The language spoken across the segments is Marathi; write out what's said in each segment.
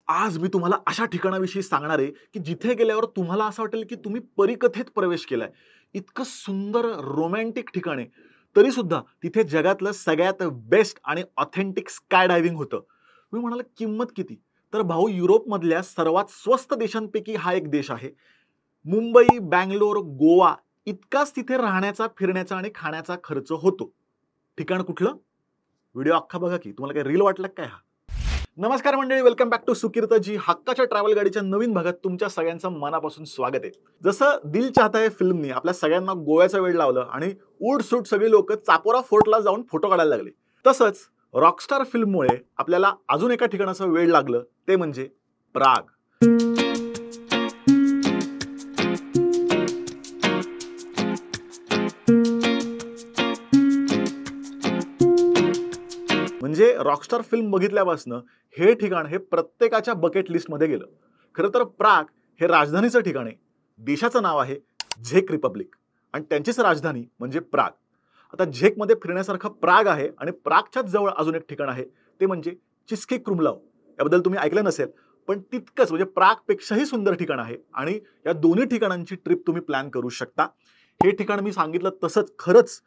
आज मी तुम्हाला अशा ठिकाणाविषयी सांगणार आहे, की जिथे गेल्यावर तुम्हाला असं वाटेल, की तुम्ही परीकथेत प्रवेश केलाय. इतकं सुंदर रोमॅन्टिक ठिकाण आहे. तरीसुद्धा तिथे जगातलं सगळ्यात बेस्ट आणि ऑथेंटिक स्काय डायव्हिंग होतं. तुम्ही म्हणाल किंमत किती? तर भाऊ युरोपमधल्या सर्वात स्वस्त देशांपैकी हा एक देश आहे. मुंबई, बंगलोर, गोवा इतकाच तिथे राहण्याचा, फिरण्याचा आणि खाण्याचा खर्च होतो. ठिकाण कुठलं? व्हिडिओ अख्खा बघा की. तुम्हाला काय रील वाटलं काय हा? नमस्कार मंडळी, वेलकम बॅक टू सुकीर्तजी. हक्काच्या ट्रॅव्हल गाडीच्या नवीन भागात तुमच्या सगळ्यांचं मनापासून स्वागत आहे. जसं दिल चाहता है फिल्मनी आपल्या सगळ्यांना गोव्याचा वेळ लावलं आणि उड सूट सगळी लोक चापोरा फोर्टला जाऊन फोटो काढायला लागले, तसंच रॉकस्टार फिल्ममुळे आपल्याला अजून एका ठिकाणाचं वेळ लागलं, ते म्हणजे प्राग. म्हणजे रॉकस्टार फिल्म बघितल्यापासून हे ठिकाण हे प्रत्येकाच्या बकेट लिस्टमध्ये गेलं. खरं तर प्राग हे राजधानीचं ठिकाण आहे. देशाचं नाव आहे झेक रिपब्लिक आणि त्यांचीच राजधानी म्हणजे प्राग. आता झेकमध्ये फिरण्यासारखं प्राग आहे आणि प्रागच्याच जवळ अजून एक ठिकाण आहे, ते म्हणजे चिस्की क्रुमलाव. याबद्दल तुम्ही ऐकलं नसेल, पण तितकंच म्हणजे प्रागपेक्षाही सुंदर ठिकाण आहे आणि या दोन्ही ठिकाणांची ट्रिप तुम्ही प्लॅन करू शकता. हे ठिकाण मी सांगितलं तसंच खरंच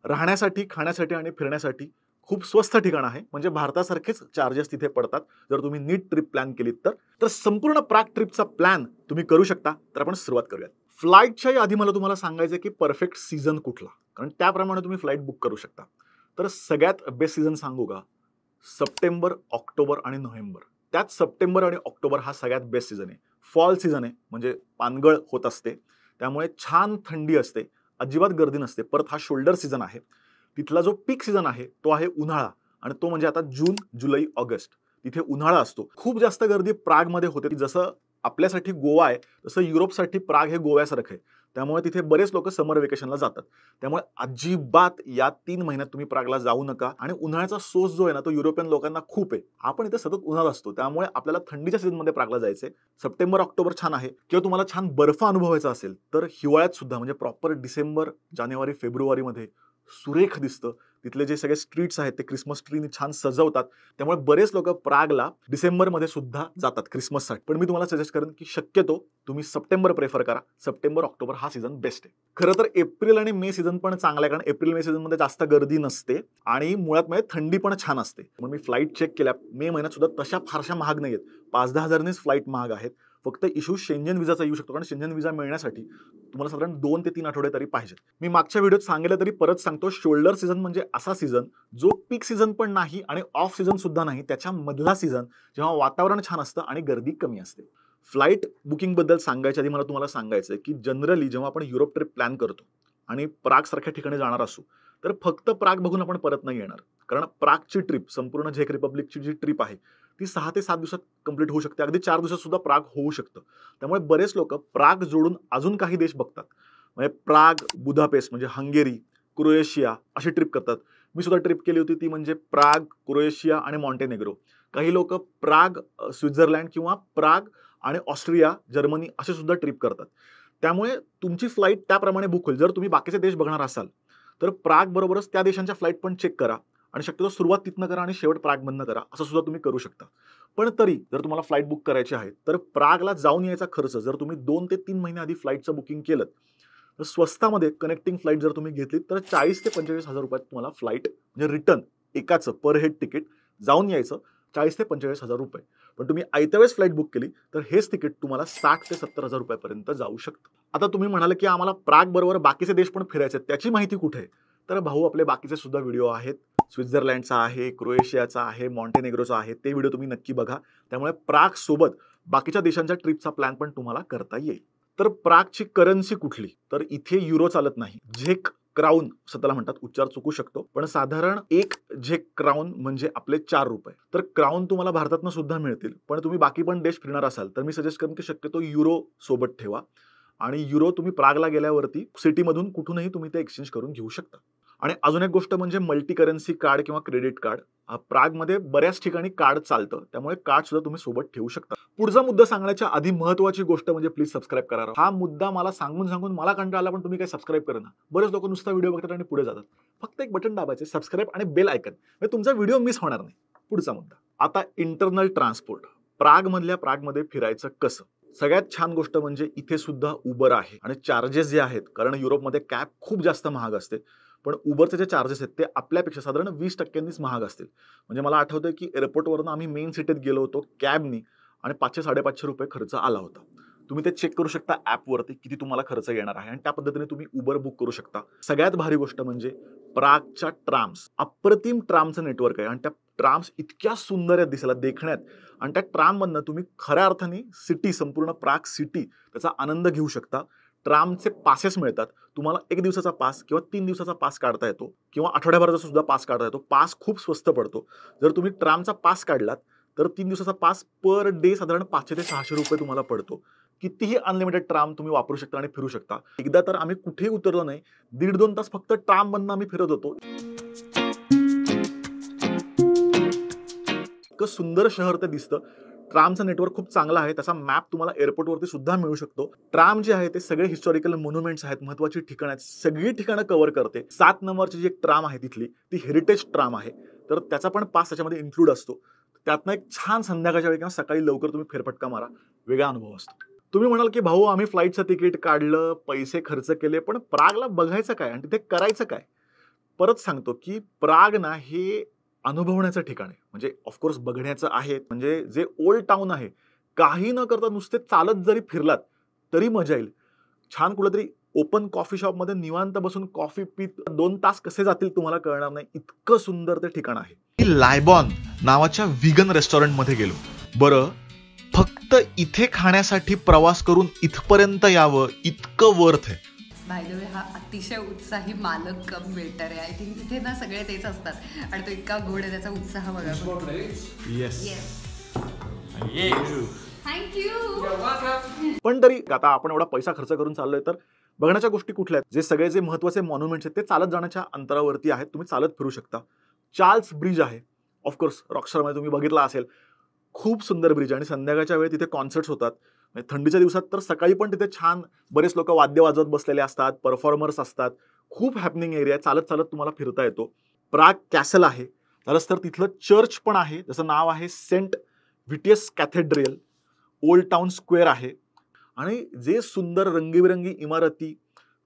राहण्यासाठी, खाण्यासाठी आणि फिरण्यासाठी खूप स्वस्त ठिकाण आहे. म्हणजे भारतासारखेच चार्जेस तिथे पडतात जर तुम्ही नीट ट्रिप प्लॅन केलीत तर संपूर्ण प्राग ट्रिपचा प्लॅन तुम्ही करू शकता. तर आपण सुरुवात करूयात. फ्लाईटच्या आधी मला तुम्हाला सांगायचं की परफेक्ट सीझन कुठला, कारण त्याप्रमाणे तुम्ही फ्लाईट बुक करू शकता. तर सगळ्यात बेस्ट सीझन सांगू का? सप्टेंबर, ऑक्टोबर आणि नोव्हेंबर. त्यात सप्टेंबर आणि ऑक्टोबर हा सगळ्यात बेस्ट सीझन आहे. फॉल सीझन आहे, म्हणजे पानगळ होत असते, त्यामुळे छान थंडी असते, अजिबात गर्दी नसते. परत हा शोल्डर सीझन आहे. तिथला जो पीक सीझन आहे तो आहे उन्हाळा, आणि तो म्हणजे आता जून, जुलै, ऑगस्ट. तिथे उन्हाळा असतो. खूप जास्त गर्दी प्रागमध्ये होते. जसं आपल्यासाठी गोवा आहे तसं युरोपसाठी प्राग हे गोव्यासारखं आहे. त्यामुळे तिथे बरेच लोक समर वेकेशनला जातात. त्यामुळे अजिबात या 3 महिन्यात तुम्ही प्रागला जाऊ नका. आणि उन्हाळ्याचा सोस जो आहे ना, तो युरोपियन लोकांना खूप आहे. आपण इथे सतत उन्हाळा असतो, त्यामुळे आपल्याला थंडीच्या सीझनमध्ये प्रागला जायचंय. सप्टेंबर, ऑक्टोबर छान आहे. किंवा तुम्हाला छान बर्फ अनुभवायचा असेल तर हिवाळ्यात सुद्धा, म्हणजे प्रॉपर डिसेंबर, जानेवारी, फेब्रुवारीमध्ये सुरेख दिसतं. तिथले जे सगळे स्ट्रीट्स आहेत ते क्रिसमस ट्रीनी छान सजवतात. त्यामुळे बरेच लोक प्रागला डिसेंबरमध्ये सुद्धा जातात क्रिसमससाठी. पण मी तुम्हाला सजेस्ट करेन की शक्यतो तुम्ही सप्टेंबर प्रेफर करा. सप्टेंबर, ऑक्टोबर हा सीझन बेस्ट आहे. खरं तर एप्रिल आणि मे सीझन पण चांगला आहे, कारण एप्रिल मे सीझनमध्ये जास्त गर्दी नसते आणि मुळात म्हणजे थंडी पण छान असते. मग मी फ्लाईट चेक केल्या, मे महिन्यात सुद्धा तशा फारशा महाग नाही आहेत. 5-10 हजारांनीच फ्लाईट महाग आहेत. फक्त इश्यू शेंजन विजाचा येऊ शकतो, कारण शेंजन विजा मिळण्यासाठी तुम्हाला साधारण 2 ते 3 आठवडे तरी पाहिजेत. मी मागच्या व्हिडिओत सांगितलं तरी परत सांगतो, शोल्डर सीझन म्हणजे असा सीझन जो पीक सीझन पण नाही आणि ऑफ सीझन सुद्धा नाही, त्याच्या मधला सीझन, जेव्हा वातावरण छान असतं आणि गर्दी कमी असते. फ्लाईट बुकिंग बद्दल सांगायच्या आधी मला तुम्हाला सांगायचं आहे की जनरली जेव्हा आपण युरोप ट्रिप प्लॅन करतो आणि प्राग सारख्या ठिकाणी जाणार असू, तर फक्त प्राग बघून आपण परत नाही येणार. कारण प्रागची ट्रिप, संपूर्ण झेक रिपब्लिकची जी ट्रिप आहे ती 6 ते 7 दिवसात कंप्लीट होऊ शकते. अगदी 4 दिवसात सुद्धा प्राग होऊ शकतं. त्यामुळे बरेच लोक प्राग जोडून अजून काही देश बघतात. म्हणजे प्राग, बुदापेस्ट म्हणजे हंगेरी, क्रोएशिया अशी ट्रिप करतात. मी सुद्धा ट्रिप केली होती, ती म्हणजे प्राग, क्रोएशिया आणि मॉन्टेनेग्रो. काही लोक प्राग, स्वित्झर्लंड किंवा प्राग आणि ऑस्ट्रिया, जर्मनी असे सुद्धा ट्रिप करतात. त्यामुळे तुमची फ्लाईट त्याप्रमाणे बुक होईल. जर तुम्ही बाकीचे देश बघणार असाल तर प्राग बरोबरच त्या देशांच्या फ्लाईट पण चेक करा आणि शक्यतो सुरुवात तिथनं करा आणि शेवट प्रागमधनं करा, असं सुद्धा तुम्ही करू शकता. पण तरी जर तुम्हाला फ्लाईट बुक करायची आहे तर प्रागला जाऊन यायचा खर्च जर तुम्ही 2 ते 3 महिने आधी फ्लाईटचं बुकिंग केलं तर स्वस्तामध्ये कनेक्टिंग फ्लाईट जर तुम्ही घेतली तर 40 ते 45 हजार रुपयात तुम्हाला फ्लाईट, म्हणजे रिटर्न एकाचं पर हेड तिकीट जाऊन यायचं 40 ते 45 हजार रुपये. पण तुम्ही आयत्या वेळेस फ्लाईट बुक केली तर हेच तिकीट तुम्हाला 60 ते 70 हजार रुपयापर्यंत जाऊ शकतं. आता तुम्ही म्हणाले की आम्हाला प्राग बरोबर बाकीचे देश पण फिरायचे, त्याची माहिती कुठे आहे? तर भाऊ, आपले बाकीचे सुद्धा व्हिडिओ आहेत. स्वित्झर्लंडचा आहे, क्रोएशियाचा आहे, मॉन्टेनेग्रोचा आहे. ते व्हिडिओ तुम्ही नक्की बघा. त्यामुळे प्राग सोबत बाकीच्या देशांच्या ट्रिपचा प्लॅन पण तुम्हाला करता येईल. तर प्रागची करन्सी कुठली? तर इथे युरो चालत नाही. झेक क्राऊन असं त्याला म्हणतात, उच्चार चुकू शकतो, पण साधारण 1 झेक क्राऊन म्हणजे आपले 4 रुपये. तर क्राऊन तुम्हाला भारतातनं सुद्धा मिळतील, पण तुम्ही बाकी पण देश फिरणार असाल तर मी सजेस्ट करेन की शक्यतो युरो सोबत ठेवा. आणि युरो तुम्ही प्रागला गेल्यावरती सिटीमधून कुठूनही तुम्ही ते एक्सचेंज करून घेऊ शकता. आणि अजून एक गोष्ट म्हणजे मल्टी करन्सी कार्ड किंवा क्रेडिट कार्ड. प्रागमध्ये बऱ्याच ठिकाणी कार्ड चालतं, त्यामुळे कार्ड सुद्धा तुम्ही सोबत ठेवू शकता. पुढचा मुद्दा सांगण्याच्या आधी महत्त्वाची गोष्ट म्हणजे प्लीज सबस्क्राईब करा. हा मुद्दा मला सांगून मला कंटाळा आला, पण तुम्ही काही सबस्क्राईब करा ना. बरेच लोक नुसता व्हिडिओ बघतात आणि पुढे जातात. फक्त एक बटन दाबायचे, सबस्क्राईब आणि बेल आयकन, म्हणजे तुमचा व्हिडिओ मिस होणार नाही. पुढचा मुद्दा आता इंटरनल ट्रान्सपोर्ट. प्रागमध्ये फिरायचं कसं? सगळ्यात छान गोष्ट म्हणजे इथे सुद्धा उबर आहे आणि चार्जेस जे आहेत, कारण युरोपमध्ये कॅब खूप जास्त महाग असते, पण उबरचे जे चार्जेस आहेत ते आपल्यापेक्षा साधारण 20%नीच महाग असतील. म्हणजे मला आठवतंय की एअरपोर्टवरून आम्ही मेन सिटीत गेलो होतो कॅबनी आणि ₹500-550 खर्च आला होता. तुम्ही ते चेक करू शकता ॲपवरती किती तुम्हाला खर्च येणार आहे आणि त्या पद्धतीने तुम्ही उबर बुक करू शकता. सगळ्यात भारी गोष्ट म्हणजे प्रागच्या ट्राम्स, अप्रतिम ट्रामचं नेटवर्क आहे आणि त्या ट्राम्स इतक्या सुंदर आहेत दिसायला, देखण्यात, आणि त्या ट्राममधनं तुम्ही खऱ्या अर्थाने सिटी, संपूर्ण प्राग सिटी त्याचा आनंद घेऊ शकता. ट्रामचे पासेस मिळतात. तुम्हाला 1 दिवसाचा पास किंवा 3 दिवसाचा पास काढता येतो किंवा आठवड्याभराचा सुद्धा पास काढता येतो. पास खूप स्वस्त पडतो. जर तुम्ही ट्रामचा पास काढलात तर 3 दिवसाचा पास पर डे साधारण ₹500 ते ₹600 तुम्हाला पडतो. कितीही अनलिमिटेड ट्राम तुम्ही वापरू शकता आणि फिरू शकता. एकदा तर आम्ही कुठेही उतरलो नाही. 1.5-2 तास फक्त ट्राममधनं आम्ही फिरत होतो. इतकं सुंदर शहर ते दिसतं. ट्रामचं नेटवर्क खूप चांगलं आहे. त्याचा मॅप तुम्हाला एअरपोर्टवरती सुद्धा मिळू शकतो. ट्राम जे आहे ते सगळे हिस्टॉरिकल मॉन्युमेंट्स आहेत, महत्त्वाची ठिकाणं आहेत, सगळी ठिकाणं कव्हर करते. 7 नंबरची जी एक ट्राम आहे तिथली, ती हेरिटेज ट्राम आहे. तर त्याचा पण पास त्याच्यामध्ये इन्क्लूड असतो. त्यातनं एक छान संध्याकाळच्या वेळी किंवा सकाळी लवकर तुम्ही फेरफटका मारा, वेगळा अनुभव असतो. तुम्ही म्हणाल की भाऊ आम्ही फ्लाईटचं तिकीट काढलं, पैसे खर्च केले, पण प्रागला बघायचं काय आणि तिथे करायचं काय? परत सांगतो की प्राग ना हे अनुभवण्याचं ठिकाण आहे. म्हणजे ऑफकोर्स बघण्याचं आहे. म्हणजे जे ओल्ड टाउन आहे, काही न करता नुसते चालत जरी फिरलात तरी मजा येईल. छान कुठेतरी ओपन कॉफी शॉपमध्ये निवांत बसून कॉफी पीत 2 तास कसे जातील तुम्हाला कळणार नाही. इतकं सुंदर ते ठिकाण आहे. मी लायबॉन नावाच्या व्हीगन रेस्टॉरंटमध्ये गेलो. बरं, फक्त इथे खाण्यासाठी प्रवास करून इथपर्यंत यावं इतकं वर्थ आहे. बाय द वे, हा अतिशय उत्साही मालक कम वेटर आहे. आय थिंक तिथे ना सगळे तेच असतात आणि तो इतका गोड आहे, त्याचा उत्साह बघा. येस. थँक्यू. पण तरी आता आपण एवढा पैसा खर्च करून चाललोय तर बघण्याच्या गोष्टी कुठल्या आहेत? जे सगळे जे महत्त्वाचे मॉन्युमेंट्स आहेत ते चालत जाण्याच्या अंतरावरती आहेत. तुम्ही चालत फिरू शकता. चार्ल्स ब्रिज आहे. ऑफकोर्स रॉकस्टारमध्ये तुम्ही बघितला असेल. खूप सुंदर ब्रिज आणि संध्याकाळच्या वेळी तिथे कॉन्सर्ट्स होतात. म्हणजे थंडीच्या दिवसात तर सकाळी पण तिथे छान बरेच लोक वाद्य वाजवत बसलेले असतात, परफॉर्मर्स असतात. खूप हॅपनिंग एरिया आहे. चालत चालत तुम्हाला फिरता येतो. प्राग कॅसल आहे. झालंच तर तिथलं चर्च पण आहे, ज्याचं नाव आहे saint Vitus cathedral. Old town square आहे आणि जे सुंदर रंगीबिरंगी इमारती,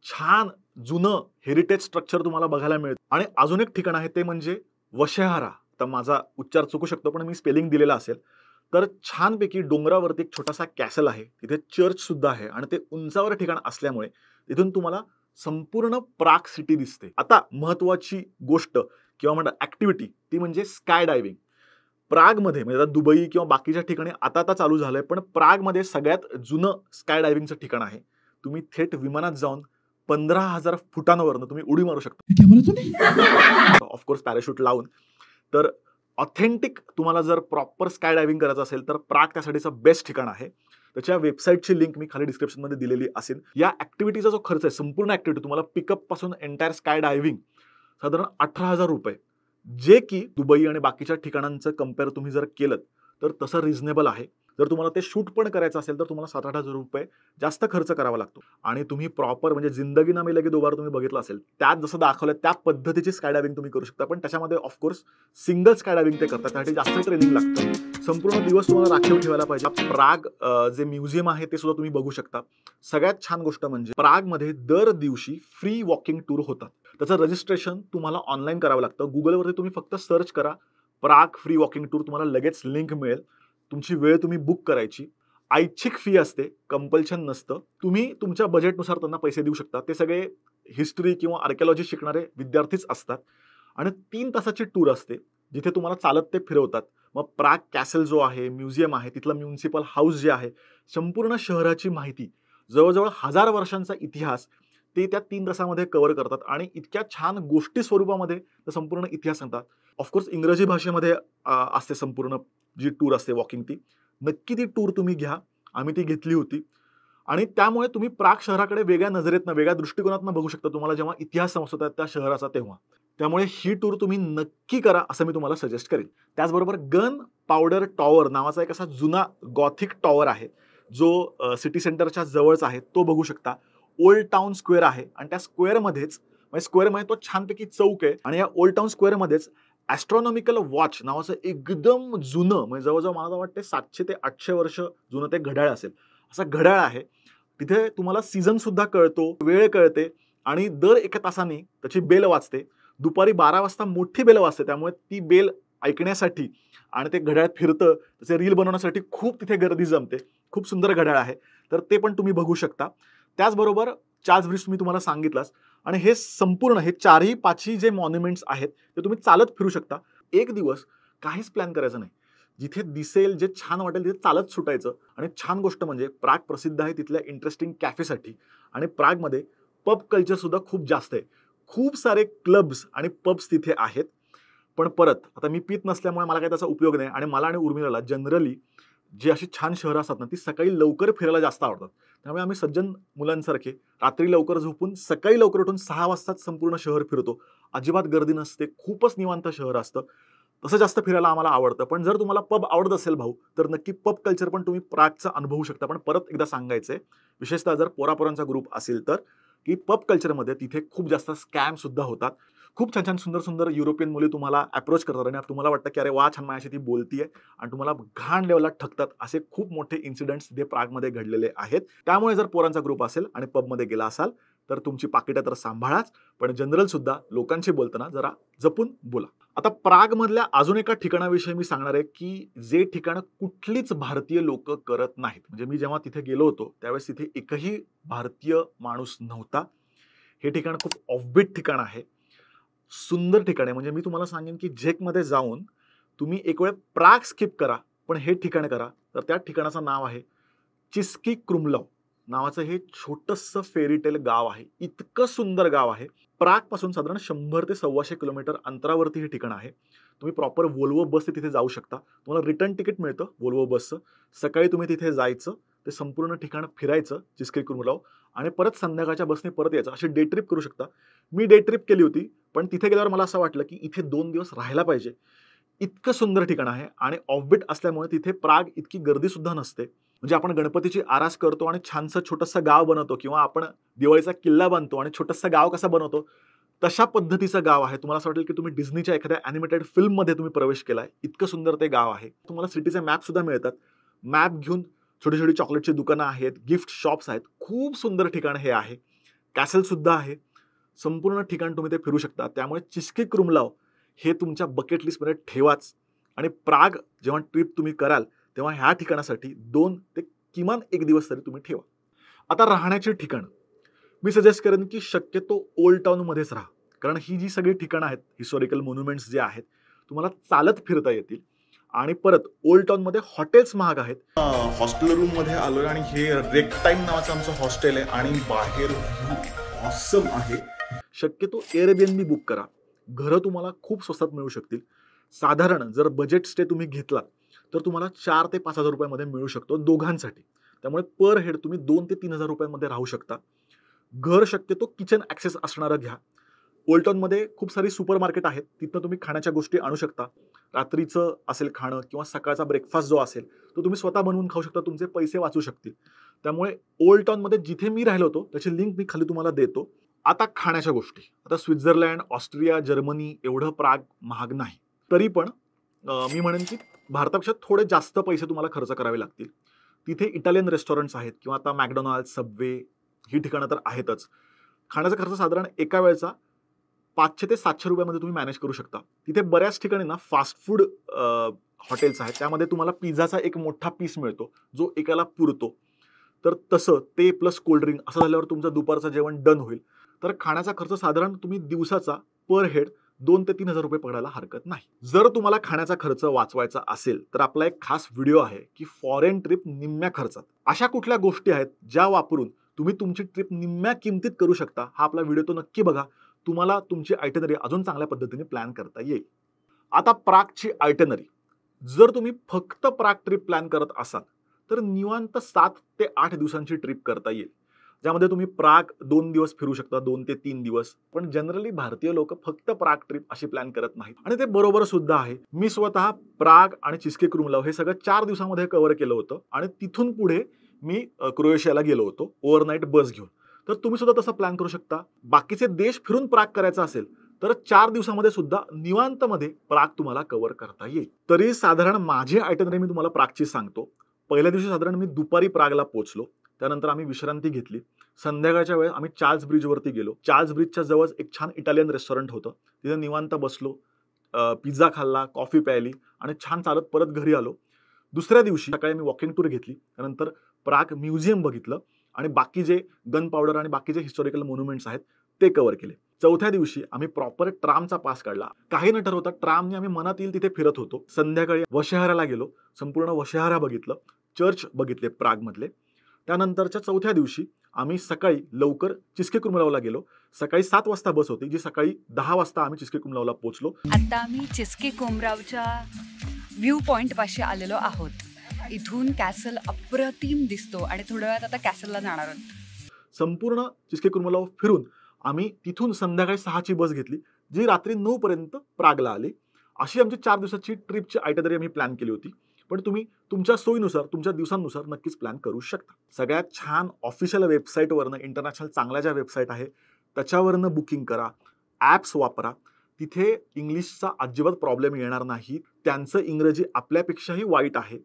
छान जुनं हेरिटेज स्ट्रक्चर तुम्हाला बघायला मिळतं. आणि अजून एक ठिकाण आहे ते म्हणजे वशेहारा. तर माझा उच्चार चुकू शकतो पण मी स्पेलिंग दिलेला असेल. तर छानपैकी डोंगरावरती एक छोटासा कॅसल आहे. तिथे चर्च सुद्धा आहे आणि ते उंचावर ठिकाण असल्यामुळे तिथून तुम्हाला संपूर्ण प्राग सिटी दिसते. आता महत्त्वाची गोष्ट किंवा म्हणतात ऍक्टिव्हिटी ती म्हणजे स्काय डायव्हिंग. प्रागमध्ये म्हणजे आता दुबई किंवा बाकीच्या ठिकाणी आता चालू झालंय, पण प्रागमध्ये सगळ्यात जुनं स्काय डायव्हिंगचं ठिकाण आहे. तुम्ही थेट विमानात जाऊन 15,000 फुटांवरनं तुम्ही उडी मारू शकता. ऑफकोर्स पॅराशूट लावून. तर ऑथेंटिक तुम्हाला जर प्रॉपर स्काय डायव्हिंग करायचं असेल तर प्राग त्यासाठीचं बेस्ट ठिकाण आहे. त्याच्या वेबसाईटची लिंक मी खाली डिस्क्रिप्शनमध्ये दिलेली असेल. या ऍक्टिव्हिटीचा जो खर्च आहे, संपूर्ण ऍक्टिव्हिटी तुम्हाला पिकअप पासून एंटायर स्काय डायव्हिंग साधारण ₹18,000, जे की दुबई आणि बाकीच्या ठिकाणांचं कंपेअर तुम्ही जर केलं तर तसं रिझनेबल आहे. जर तुम्हाला ते शूट पण करायचं असेल तर तुम्हाला ₹7,000-8,000 जास्त खर्च करावा लागतो. आणि तुम्ही प्रॉपर म्हणजे जिंदगी ना मिलेगी दोबारा तुम्ही बघितलं असेल, त्यात जसं दाखवलं त्या पद्धतीची स्काय डायव्हिंग तुम्ही करू शकता. पण त्याच्यामध्ये ऑफकोर्स सिंगल स्काय डायव्हिंग ते करतात, त्यासाठी जास्त ट्रेनिंग लागतं. संपूर्ण दिवस तुम्हाला राखीव ठेवायला पाहिजे. प्राग जे म्युझियम आहे ते सुद्धा तुम्ही बघू शकता. सगळ्यात छान गोष्ट म्हणजे प्रागमध्ये दर दिवशी फ्री वॉकिंग टूर होतात. त्याचं रजिस्ट्रेशन तुम्हाला ऑनलाईन करावं लागतं. गुगलवरती तुम्ही फक्त सर्च करा प्राग फ्री वॉकिंग टूर, तुम्हाला लगेच लिंक मिळेल. तुमची वेळ तुम्ही बुक करायची. ऐच्छिक फी असते, कंपल्शन नसतं. तुम्ही तुमच्या बजेटनुसार त्यांना पैसे देऊ शकता. ते सगळे हिस्ट्री किंवा आर्किओलॉजी शिकणारे विद्यार्थीच असतात. आणि 3 तासाची टूर असते जिथे तुम्हाला चालत ते फिरवतात. मग प्राग कॅसल जो आहे, म्युझियम आहे, तिथलं म्युनिसिपल हाऊस जे आहे, संपूर्ण शहराची माहिती, जवळजवळ 1000 वर्षांचा इतिहास ते त्या 3 तासामध्ये कव्हर करतात आणि इतक्या छान गोष्टी स्वरूपामध्ये ते संपूर्ण इतिहास सांगतात. ऑफकोर्स इंग्रजी भाषेमध्ये असते संपूर्ण जी टूर असते वॉकिंग ती. नक्की ती टूर तुम्ही घ्या. आम्ही ती घेतली होती आणि त्यामुळे तुम्ही प्राग शहराकडे वेगळ्या नजरेतनं, वेगळ्या दृष्टिकोनातनं बघू शकता तुम्हाला जेव्हा इतिहास समजतात त्या शहराचा तेव्हा. त्यामुळे ही टूर तुम्ही नक्की करा असं मी तुम्हाला सजेस्ट करेन. त्याचबरोबर गन पावडर टॉवर नावाचा एक असा जुना गॉथिक टॉवर आहे जो सिटी सेंटरच्या जवळच आहे, तो बघू शकता. ओल्ड टाउन स्क्वेअर आहे आणि त्या स्क्वेअरमध्येच, म्हणजे स्क्वेअरमध्ये तो छानपैकी चौक आहे आणि या ओल्ड टाउन स्क्वेअरमध्येच ॲस्ट्रॉनॉमिकल वॉच नावाचं एकदम जुनं, म्हणजे जवळजवळ मला वाटते 700 ते 800 वर्ष जुनं ते घड्याळ असेल, असं घड्याळ आहे. तिथे तुम्हाला सीझन सुद्धा कळतो, वेळ कळते आणि दर 1 तासाने त्याची बेल वाजते. दुपारी 12 वाजता मोठी बेल वाजते, त्यामुळे ती बेल ऐकण्यासाठी आणि ते घड्याळ फिरतं, त्याचे रील बनवण्यासाठी खूप तिथे गर्दी जमते. खूप सुंदर घड्याळ आहे, तर ते पण तुम्ही बघू शकता. त्याचबरोबर चार्ल्स ब्रिज मी तुम्हाला सांगितलंच आणि हे संपूर्ण हे 4ही-5ही जे मॉन्युमेंट्स आहेत ते तुम्ही चालत फिरू शकता. एक दिवस काहीच प्लॅन करायचं नाही. जिथे दिसेल, जे छान वाटेल तिथे चालत सुटायचं. आणि छान गोष्ट म्हणजे प्राग प्रसिद्ध आहे तिथल्या इंटरेस्टिंग कॅफेसाठी आणि प्रागमध्ये पब कल्चर सुद्धा खूप जास्त आहे. खूप सारे क्लब्स आणि पब्स तिथे आहेत. पण परत आता मी पीत नसल्यामुळे मला काही त्याचा उपयोग नाही आणि मला आणि उर्मिलाला जनरली जी अशी छान शहरं असतात ना, ती सकाळी लवकर फिरायला जास्त आवडतात. त्यामुळे आम्ही सज्जन मुलांसारखे रात्री लवकर झोपून सकाळी लवकर उठून 6 वाजताच संपूर्ण शहर फिरतो. अजिबात गर्दी नसते, खूपच निवांत शहर असतं. तसं जास्त फिरायला आम्हाला आवडतं. पण जर तुम्हाला पब आवडत असेल भाऊ, तर नक्की पब कल्चर पण तुम्ही प्रागचा अनुभवू शकता. पण परत एकदा सांगायचंय, विशेषतः जर पोरापोरांचा ग्रुप असेल तर, की पब कल्चरमध्ये तिथे खूप जास्त स्कॅम सुद्धा होतात. खूप छान-छान, सुंदर-सुंदर युरोपियन मुली तुम्हाला अप्रोच करतात आणि तुम्हाला वाटतं, की अरे वाह! छान माझ्याशी ती बोलतीये आणि तुम्हाला घाण लेव्हलला ठगतात. असे खूप मोठे इन्सिडेंट्स तिथे प्रागमध्ये घडलेले आहेत. त्यामुळे जर पोरांचा ग्रुप असेल आणि पबमध्ये गेला असाल, तर तुमची पाकिटं तर सांभाळाच, पण जनरल सुद्धा लोकांशी बोलताना जरा जपून बोला. आता प्रागमधल्या अजून एका ठिकाणाविषयी मी सांगणार आहे, की जे ठिकाण कुठलीच भारतीय लोकं करत नाहीत. म्हणजे मी जेव्हा तिथे गेलो होतो, त्यावेळेस तिथे एकही भारतीय माणूस नव्हता. हे ठिकाण खूप ऑफबीट ठिकाण आहे. सुंदर ठिकाण आहे. म्हणजे मी तुम्हाला सांगेन, की झेकमध्ये जाऊन तुम्ही एक वेळ प्राग स्किप करा, पण हे ठिकाण करा. तर त्या ठिकाणाचं नाव आहे चिस्की क्रुमलव नावाचं हे छोटंसं फेरीटेल गाव आहे. इतकं सुंदर गाव आहे. प्रागपासून साधारण 100 ते 125 किलोमीटर अंतरावरती हे ठिकाण आहे. तुम्ही प्रॉपर व्होल्वो बसने तिथे जाऊ शकता. तुम्हाला रिटर्न तिकीट मिळतं व्होल्वो बसचं. सकाळी तुम्ही तिथे जायचं, ते संपूर्ण ठिकाण फिरायचं चिस्की क्रुमलव आणि परत संध्याकाळच्या बसने परत यायचं. अशी डे ट्रिप करू शकता. मी डे ट्रिप केली होती, पण तिथे गेल्यावर मला असं वाटलं, की इथे 2 दिवस राहायला पाहिजे. इतकं सुंदर ठिकाण आहे आणि ऑफबीट असल्यामुळे तिथे प्राग इतकी गर्दी सुद्धा नसते. म्हणजे आपण गणपतीची आरास करतो आणि छानसं छोटंसं गाव बनवतो किंवा आपण दिवाळीचा किल्ला बांधतो आणि छोटंसं गाव कसं बनवतो, तशा पद्धतीचं गाव आहे. तुम्हाला असं वाटेल, की तुम्ही डिझनीच्या एखाद्या ॲनिमेटेड फिल्ममध्ये तुम्ही प्रवेश केलाय. इतकं सुंदर ते गाव आहे. तुम्हाला सिटीचे मॅप सुद्धा मिळतात. मॅप घेऊन छोटी-छोटी चॉकलेटची दुकानं आहेत, गिफ्ट शॉप्स आहेत. खूप सुंदर ठिकाण हे आहे. कॅसल सुद्धा आहे. संपूर्ण ठिकाण तुम्ही ते फिरू शकता. त्यामुळे चिस्की क्रुमलव हे तुमच्या बकेट लिस्टमध्ये ठेवाच आणि प्राग जेव्हा ट्रिप तुम्ही कराल, तेव्हा ह्या ठिकाणासाठी 2 ते किमान 1 दिवस तरी तुम्ही ठेवा. आता राहण्याची ठिकाणं. मी सजेस्ट करेन, की शक्यतो ओल्ड टाउनमध्येच राहा. कारण ही जी सगळी ठिकाणं आहेत, हिस्टॉरिकल मॉन्युमेंट्स जे आहेत, तुम्हाला चालत फिरता येतील आणि परत ओल्ड टाउनमध्ये हॉटेल्स महाग आहेत. हॉस्टेल रूममध्ये आलोय आणि हे रेक टाईम नावाचं आमचं हॉस्टेल आहे आणि बाहेर व्ह्यू ऑसम आहे. शक्यतो एअरबीएनबी बुक करा. घरं तुम्हाला खूप स्वस्तात मिळू शकतील. साधारण जर बजेट स्टे तुम्ही घेतलात, तर तुम्हाला 4 ते 5,000 रुपयामध्ये मिळू शकतो दोघांसाठी. त्यामुळे पर हेड तुम्ही 2 ते 3,000 रुपयांमध्ये राहू शकता. घर शक्यतो किचन ॲक्सेस असणारं घ्या. ओल्ड टाउनमध्ये खूप सारी सुपर मार्केट आहेत. तिथनं तुम्ही खाण्याच्या गोष्टी आणू शकता. रात्रीचं असेल खाणं किंवा सकाळचा ब्रेकफास्ट जो असेल, तो तुम्ही स्वतः बनवून खाऊ शकता. तुमचे पैसे वाचू शकतील. त्यामुळे ओल्ड टाउनमध्ये जिथे मी राहिलो होतो, त्याची लिंक मी खाली तुम्हाला देतो. आता खाण्याच्या गोष्टी. आता स्वित्झर्लंड, ऑस्ट्रिया, जर्मनी एवढं प्राग महाग नाही. तरी पण मी म्हणेन की भारतापेक्षा थोडे जास्त पैसे तुम्हाला खर्च करावे लागतील. तिथे इटालियन रेस्टॉरंट्स आहेत किंवा आता मॅकडॉनल्ड, सबवे ही ठिकाणं तर आहेतच. खाण्याचा खर्च साधारण एका वेळचा 500 ते 700 रुपयामध्ये तुम्ही मॅनेज करू शकता. तिथे बऱ्याच ठिकाणी ना फास्ट फूड हॉटेल्स आहेत. त्यामध्ये तुम्हाला पिझ्झाचा एक मोठा पीस मिळतो, जो एकाला पुरतो. तर तसं ते प्लस कोल्ड्रिंक असं झाल्यावर तुमचं दुपारचं जेवण डन होईल. तर खाण्याचा खर्च साधारण तुम्ही दिवसाचा पर हेड 2 ते 3,000 रुपये पडायला हरकत नाही. जर तुम्हाला खाण्याचा खर्च वाचवायचा असेल, तर आपला एक खास व्हिडिओ आहे की फॉरेन ट्रिप निम्म्या खर्चात. अशा कुठल्या गोष्टी आहेत ज्या वापरून तुम्ही तुमची ट्रिप निम्म्या किमतीत करू शकता. हा आपला व्हिडिओ तो नक्की बघा. तुम्हाला तुमची आयटिनरी अजून चांगल्या पद्धतीने प्लॅन करता येईल. आता प्रागची आयटिनरी. जर तुम्ही फक्त प्राग ट्रिप प्लॅन करत असाल, तर निवांत 7 ते 8 दिवसांची ट्रिप करता येईल. ज्यामध्ये तुम्ही प्राग 2 दिवस फिरू शकता, 2 ते 3 दिवस. पण जनरली भारतीय लोक फक्त प्राग ट्रिप अशी प्लॅन करत नाहीत आणि ते बरोबर सुद्धा आहे. मी स्वतः प्राग आणि चिस्की क्रुमलव हे सगळं 4 दिवसामध्ये कव्हर केलं होतं आणि तिथून पुढे मी क्रोएशियाला गेलो होतो ओव्हरनाईट बस घेऊन. तर तुम्ही सुद्धा तसा प्लॅन करू शकता. बाकीचे देश फिरून प्राग करायचा असेल, तर 4 दिवसामध्ये सुद्धा निवांतमध्ये प्राग तुम्हाला कव्हर करता येईल. तरी साधारण माझी आयटिनरी मी तुम्हाला प्रागची सांगतो. पहिल्या दिवशी साधारण मी दुपारी प्रागला पोहोचलो. त्यानंतर आम्ही विश्रांती घेतली. संध्याकाळच्या वेळेस आम्ही चार्ल्स ब्रिजवरती गेलो. चार्ल्स ब्रिजच्या जवळ एक छान इटालियन रेस्टॉरंट होतं. तिथे निवांत बसलो, पिझ्झा खाल्ला, कॉफी प्यायली आणि छान चालत परत घरी आलो. दुसऱ्या दिवशी सकाळी मी वॉकिंग टूर घेतली. त्यानंतर प्राग म्युझियम बघितलं आणि बाकी जे गन पावडर आणि बाकी जे हिस्टॉरिकल मॉन्युमेंट्स आहेत ते कव्हर केले. चौथ्या दिवशी आम्ही प्रॉपर ट्रामचा पास काढला. काही न ठरवता ट्रामने आम्ही मनात येईल तिथे फिरत होतो. संध्याकाळी वशहाराला गेलो. संपूर्ण वशहारा बघितलं. चर्च बघितले प्रागमधले. त्यानंतरच्या चौथ्या दिवशी आम्ही सकाळी लवकर चिस्केकुर्मलावला गेलो. सकाळी 7 वाजता बस होती, जी सकाळी 10 वाजता आम्ही चिस्केकुर्मलावला पोहोचलो. आता आम्ही चिस्केकोमरावच्या व्ह्यू पॉइंट पाशी आलेलो आहोत. इथून कॅसल अप्रतिम दिसतो आणि थोड्या वेळात आता कॅसलला जाणार आहोत. संपूर्ण चिस्केकुर्मलाव फिरून आम्ही तिथून संध्याकाळी 6ची बस घेतली, जी रात्री 9 पर्यंत प्रागला आली. अशी आमची 4 दिवसाची ट्रिपची आयटिनरी आम्ही प्लॅन केली होती. पण तुम्ही तुमच्या सोयीनुसार, तुमच्या दिवसांनुसार नक्कीच प्लॅन करू शकता. सगळ्यात छान ऑफिशियल वेबसाईटवरनं, इंटरनॅशनल चांगल्या ज्या वेबसाईट आहे त्याच्यावरनं बुकिंग करा. ॲप्स वापरा. तिथे इंग्लिशचा अजिबात प्रॉब्लेम येणार नाही. त्यांचं इंग्रजी आपल्यापेक्षाही वाईट आहे.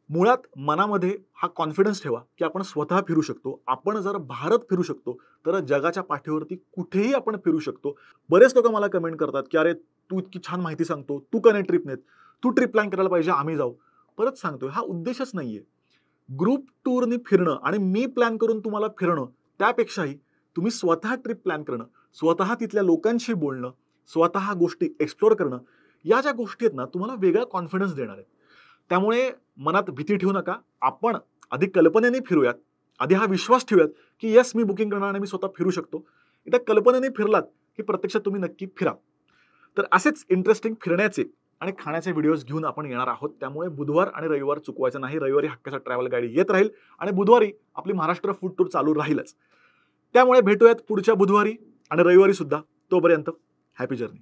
मुळात मनामध्ये हा कॉन्फिडन्स ठेवा की आपण स्वतः फिरू शकतो. आपण जर भारत फिरू शकतो तर जगाच्या पाठीवरती कुठेही आपण फिरू शकतो. बरेच लोक मला कमेंट करतात की अरे तू इतकी छान माहिती सांगतो, तू का नाही ट्रिप नेत, तू ट्रिप प्लॅन करायला पाहिजे, आम्ही जाऊ. परत सांगतोय, हा उद्देशच नाहीये. ग्रुप टूरनी फिरणं आणि मी प्लॅन करून तुम्हाला फिरणं त्यापेक्षाही तुम्ही स्वतः ट्रिप प्लॅन करणं, स्वतः तिथल्या लोकांशी बोलणं, स्वतः गोष्टी एक्सप्लोअर करणं, या ज्या गोष्टी आहेत ना तुम्हाला वेगळा कॉन्फिडन्स देणार आहेत. त्यामुळे मनात भीती ठेवू नका. आपण आधी कल्पनेने फिरूयात. आधी हा विश्वास ठेवूयात की येस मी बुकिंग करणार आणि मी स्वतः फिरू शकतो. एकदा कल्पनेने फिरलात की प्रत्यक्षात तुम्ही नक्की फिरा. तर असेच इंटरेस्टिंग फिरण्याचे आणि खाण्याचे व्हिडिओज घेऊन आपण येणार आहोत. त्यामुळे बुधवार आणि रविवार चुकवायचं नाही. रविवारी हक्काचा ट्रॅव्हल गाईड येत राहील आणि बुधवारी आपली महाराष्ट्र फूड टूर चालू राहीलच. त्यामुळे भेटूयात पुढच्या बुधवारी आणि रविवारी सुद्धा. तोपर्यंत हॅपी जर्नी.